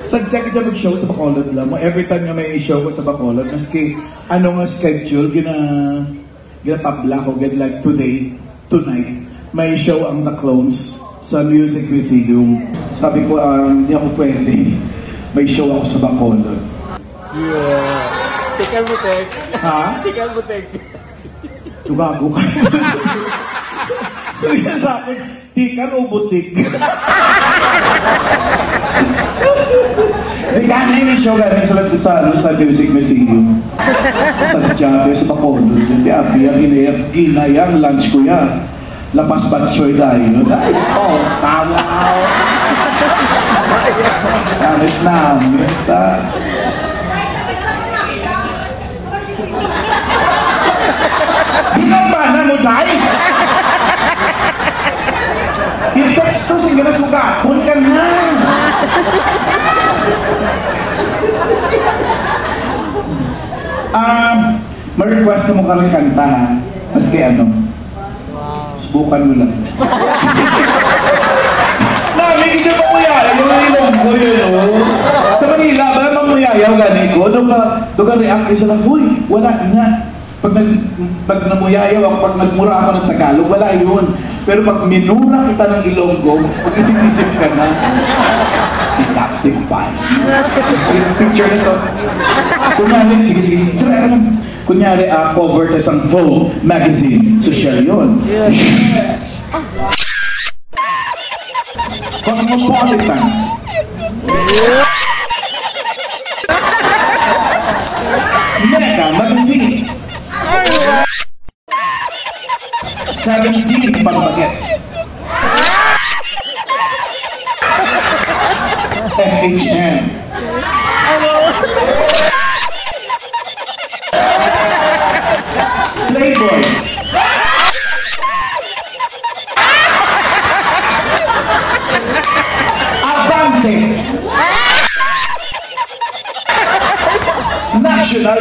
Sadya ka dyan mag-show sa Bacolod lang mo. Every time nga may show ko sa Bacolod, maski ano nga schedule, ginatabla ko, like today, tonight, may show ang The Clones sa Music Museum. Sabi ko, hindi ako pwede. May show ako sa Bacolod. Yeah. Tikal mo, Tek. Ha? Tikal mo, Tek. Tumago ka. So yan sa akin, tikal o butik? Di ka na yung show galing sa Music Museum. Sa Diyato, sa Bacolod. Hindi, ginayang lunch ko yan. Lapas batsoy dahil. Oh, tama. Gamit namin. Binabana mo dahil. Yung text to, sige na sugapon ka na. Ma-request mo kami kanta ha. Maski ano. Subukan mo lang. Namin, hindi pa muyaya. Yung ilong ko yun, oh. Sa Manila, ba mamuyaya ang ganit ko? Doon ka react isa lang, huy, wala na. Pag namuyayaw ako, pag nagmura ako ng Tagalog, wala yun. Pero pag minura kita ng Ilonggo, mag-isip-isip ka na. Inactive pa. Sige, picture nito. Kunyari, sige, try ka lang. Kunyari, cover tayo sa Vogue magazine. Social yun. Cosmopolitan. Mega magazine. 17 pang-bagets. FHM. Playboy. Abante. National